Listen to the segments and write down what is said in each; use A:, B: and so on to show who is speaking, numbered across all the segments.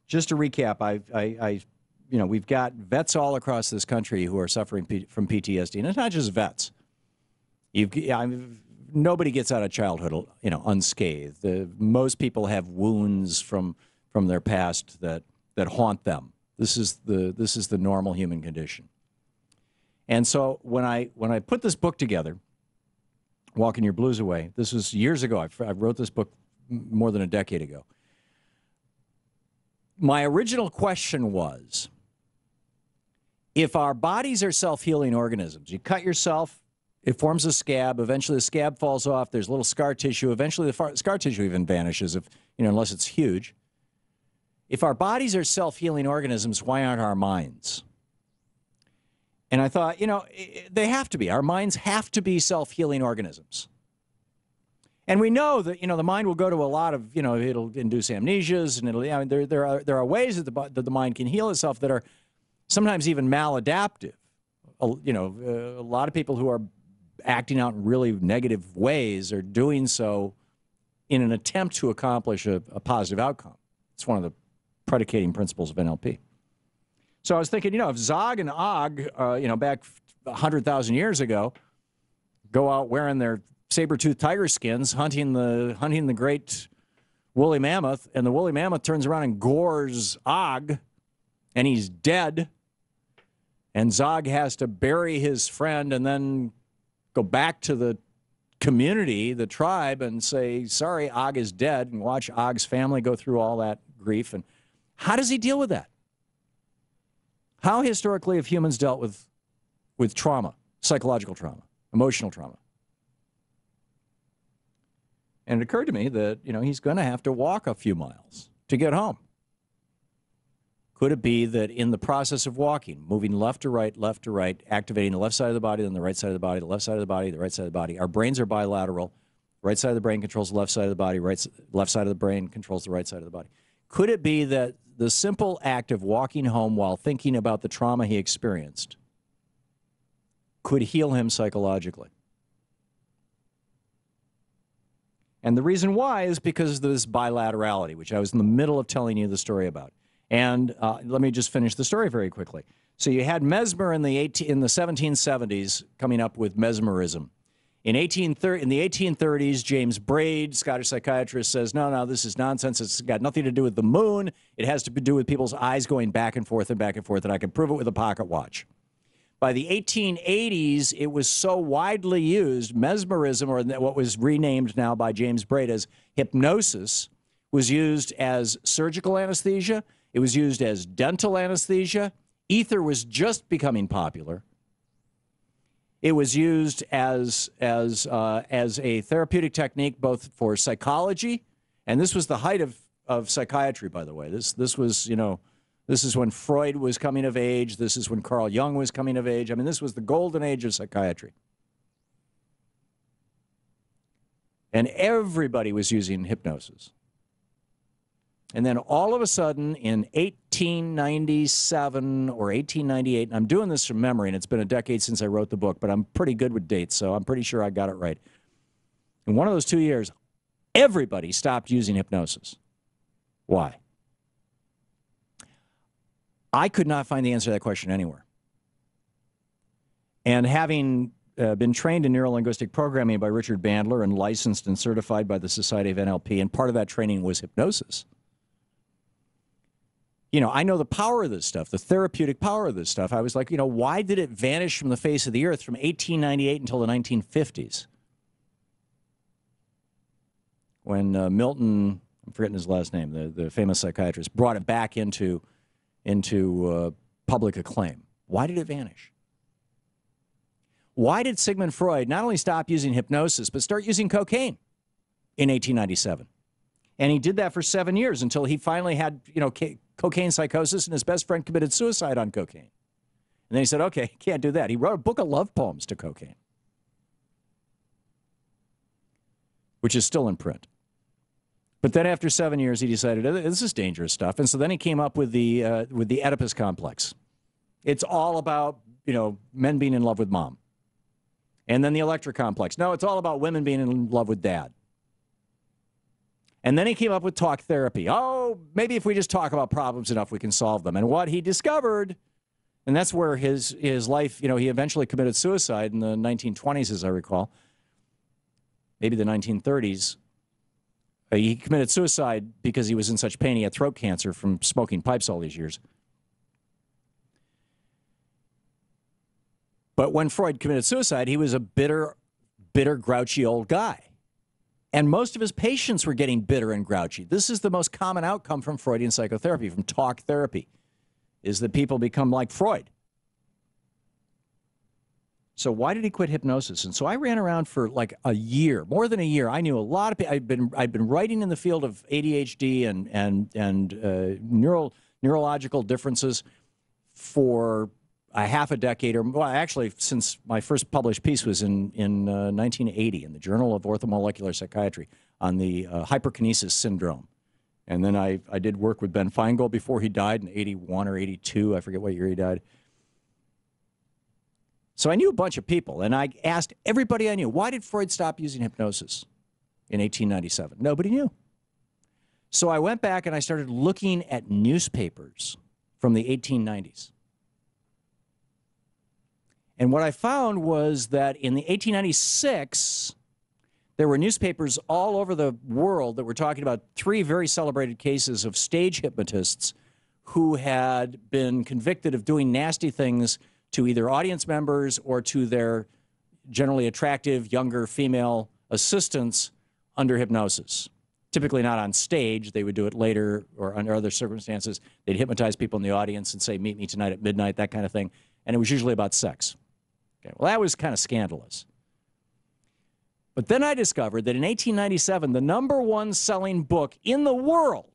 A: just to recap, we've got vets all across this country who are suffering from PTSD, and it's not just vets. Nobody gets out of childhood, unscathed. Most people have wounds from their past that haunt them. This is the normal human condition. And so when I put this book together, Walking Your Blues Away, this was years ago. I wrote this book more than a decade ago. My original question was, if our bodies are self-healing organisms, you cut yourself, it forms a scab, eventually the scab falls off, there's a little scar tissue, eventually the scar tissue even vanishes, unless it's huge. If our bodies are self-healing organisms, why aren't our minds? And I thought, they have to be. Our minds have to be self-healing organisms. And we know that, the mind will go to a lot of, it'll induce amnesias, and there are ways that the mind can heal itself that are sometimes even maladaptive. A lot of people who are acting out in really negative ways are doing so in an attempt to accomplish a positive outcome. It's one of the predicating principles of NLP. So I was thinking, if Zog and Og, back 100,000 years ago, go out wearing their saber-toothed tiger skins, hunting the great woolly mammoth, and the woolly mammoth turns around and gores Og, and he's dead, and Zog has to bury his friend and then go back to the community, the tribe, and say, sorry, Og is dead, and watch Og's family go through all that grief. And how does he deal with that? How historically have humans dealt with trauma, psychological trauma, emotional trauma? And it occurred to me that, he's going to have to walk a few miles to get home. Could it be that in the process of walking, moving left to right, activating the left side of the body, then the right side of the body, the left side of the body, the right side of the body, our brains are bilateral. Right side of the brain controls the left side of the body, left side of the brain controls the right side of the body. Could it be that the simple act of walking home while thinking about the trauma he experienced could heal him psychologically? And the reason why is because of this bilaterality, which I was in the middle of telling you the story about. And let me just finish the story very quickly. So you had Mesmer in the 1770s coming up with mesmerism. In the 1830s, James Braid, Scottish psychiatrist, says, no, this is nonsense. It's got nothing to do with the moon. It has to do with people's eyes going back and forth, and I can prove it with a pocket watch. By the 1880s, it was so widely used, mesmerism, or what was renamed now by James Braid as hypnosis, was used as surgical anesthesia. It was used as dental anesthesia. Ether was just becoming popular. It was used as a therapeutic technique both for psychology, and this was the height of psychiatry, by the way. This was, this is when Freud was coming of age. This is when Carl Jung was coming of age. I mean, this was the golden age of psychiatry. And everybody was using hypnosis. And then all of a sudden in 1897 or 1898, and I'm doing this from memory, and it's been a decade since I wrote the book, but I'm pretty good with dates, so I'm pretty sure I got it right. In one of those 2 years, everybody stopped using hypnosis. Why? I could not find the answer to that question anywhere. And having been trained in neuro-linguistic programming by Richard Bandler and licensed and certified by the Society of NLP, and part of that training was hypnosis, I know the power of this stuff, the therapeutic power of this stuff. I was like, why did it vanish from the face of the earth from 1898 until the 1950s? When Milton, I'm forgetting his last name, the famous psychiatrist, brought it back into public acclaim. Why did it vanish? Why did Sigmund Freud not only stop using hypnosis, but start using cocaine in 1897? And he did that for 7 years until he finally had, cocaine psychosis, and his best friend committed suicide on cocaine. And then he said, okay, can't do that. He wrote a book of love poems to cocaine, which is still in print. But then after 7 years, he decided, this is dangerous stuff. And so then he came up with the Oedipus complex. It's all about, men being in love with mom. And then the Electra complex. No, it's all about women being in love with dad. And then he came up with talk therapy. Oh, maybe if we just talk about problems enough, we can solve them. And what he discovered, and that's where his life, you know, he eventually committed suicide in the 1920s, as I recall, maybe the 1930s. He committed suicide because he was in such pain. He had throat cancer from smoking pipes all these years. But when Freud committed suicide, he was a bitter, grouchy old guy. And most of his patients were getting bitter and grouchy. This is the most common outcome from Freudian psychotherapy, from talk therapy, is that people become like Freud. So why did he quit hypnosis? And so I ran around for like a year, more than a year. I knew a lot of people. I'd been writing in the field of ADHD and neurological differences for a half a decade, or well, actually, since my first published piece was in 1980 in the Journal of Orthomolecular Psychiatry on the hyperkinesis syndrome. And then I did work with Ben Feingold before he died in 81 or 82. I forget what year he died. So I knew a bunch of people, and I asked everybody I knew, why did Freud stop using hypnosis in 1897? Nobody knew. So I went back and I started looking at newspapers from the 1890s. And what I found was that in the 1896, there were newspapers all over the world that were talking about 3 very celebrated cases of stage hypnotists who had been convicted of doing nasty things to either audience members or to their generally attractive, younger female assistants under hypnosis. Typically not on stage. They would do it later or under other circumstances. They'd hypnotize people in the audience and say, meet me tonight at midnight, that kind of thing. And it was usually about sex. Okay, well, that was kind of scandalous. But then I discovered that in 1897, the #1 selling book in the world,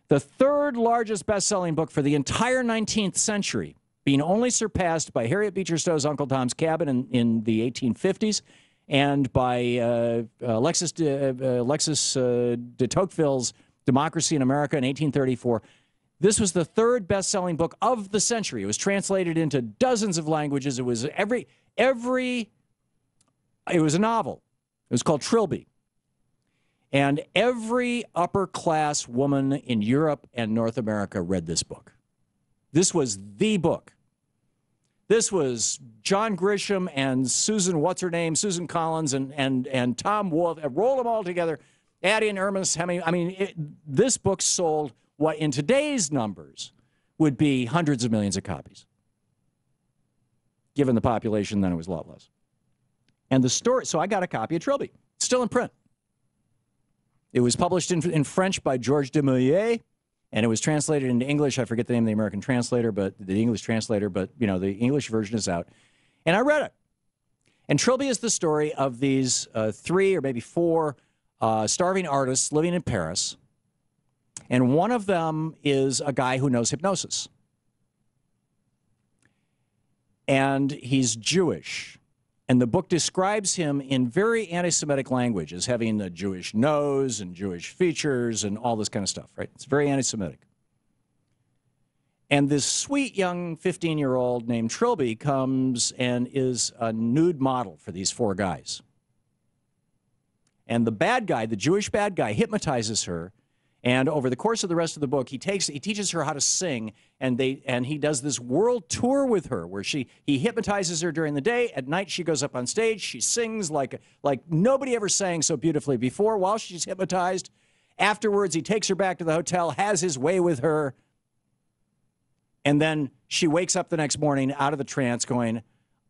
A: the 3rd largest best-selling book for the entire 19th century, being only surpassed by Harriet Beecher Stowe's Uncle Tom's Cabin in the 1850s and by Alexis de Tocqueville's Democracy in America in 1834. This was the 3rd best-selling book of the century. It was translated into dozens of languages. It was it was a novel. It was called Trilby. And every upper-class woman in Europe and North America read this book. This was the book. This was John Grisham and Susan Susan Collins and Tom Wolfe. Roll them all together. Add in Ernest Hemingway. I mean, this book sold what in today's numbers would be hundreds of millions of copies. Given the population, then it was a lot less. And the story, so I got a copy of Trilby. It's still in print. It was published in French by Georges de Meulier, and it was translated into English. I forget the name of the American translator, but the English translator, but you know, the English version is out. And I read it. And Trilby is the story of these 3 or maybe 4 starving artists living in Paris. And one of them is a guy who knows hypnosis. And he's Jewish. And the book describes him in very anti-Semitic language as having a Jewish nose and Jewish features and all this kind of stuff, right? It's very anti-Semitic. And this sweet young 15-year-old named Trilby comes and is a nude model for these 4 guys. And the bad guy, the Jewish bad guy, hypnotizes her. And over the course of the rest of the book, he teaches her how to sing, and he does this world tour with her, where he hypnotizes her during the day. At night, she goes up on stage. She sings like nobody ever sang so beautifully before while she's hypnotized. Afterwards, he takes her back to the hotel, has his way with her, and then she wakes up the next morning out of the trance, going,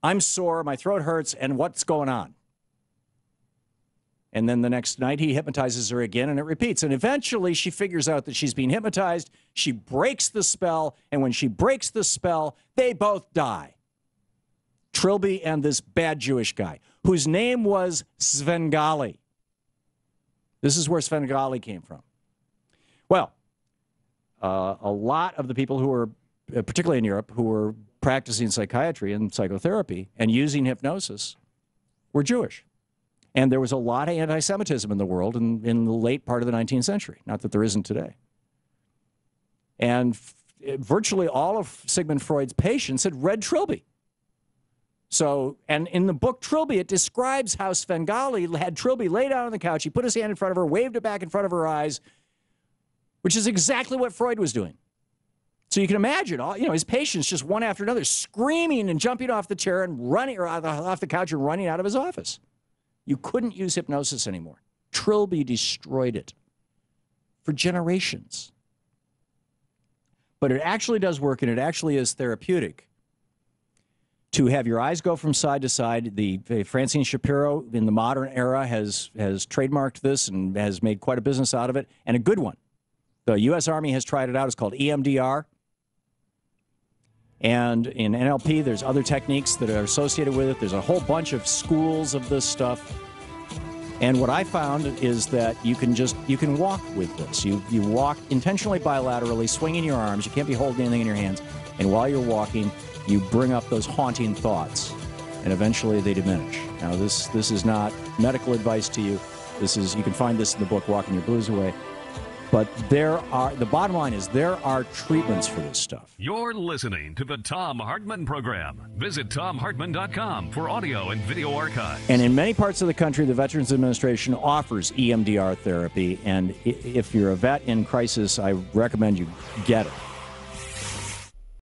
A: "I'm sore, my throat hurts, and what's going on?" And then the next night, he hypnotizes her again, and it repeats. And eventually, she figures out that she's being hypnotized. She breaks the spell, and when she breaks the spell, they both die. Trilby and this bad Jewish guy, whose name was Svengali. This is where Svengali came from. Well, a lot of the people who were, particularly in Europe, who were practicing psychiatry and psychotherapy and using hypnosis were Jewish. And there was a lot of anti-Semitism in the world in the late part of the 19th century. Not that there isn't today. And virtually all of Sigmund Freud's patients had read Trilby. So, and in the book Trilby, it describes how Svengali had Trilby lay down on the couch. He put his hand in front of her, waved it back in front of her eyes, which is exactly what Freud was doing. So you can imagine, his patients just one after another screaming and jumping off the chair and running, or off the couch and running out of his office. You couldn't use hypnosis anymore. Trilby destroyed it for generations. But it actually does work, and it actually is therapeutic to have your eyes go from side to side. The Francine Shapiro in the modern era has trademarked this and has made quite a business out of it, and a good one. The U.S. Army has tried it out. It's called EMDR. And in NLP, there's other techniques that are associated with it. There's a whole bunch of schools of this stuff. And what I found is that you can walk with this. You walk intentionally bilaterally, swinging your arms. You can't be holding anything in your hands. And while you're walking, you bring up those haunting thoughts, and eventually they diminish. Now, this is not medical advice to you. You can find this in the book, Walking Your Blues Away. But the bottom line is there are treatments for this stuff.
B: You're listening to the Thom Hartmann Program. Visit ThomHartmann.com for audio and video archives.
A: And in many parts of the country, the Veterans Administration offers EMDR therapy. And if you're a vet in crisis, I recommend you get it.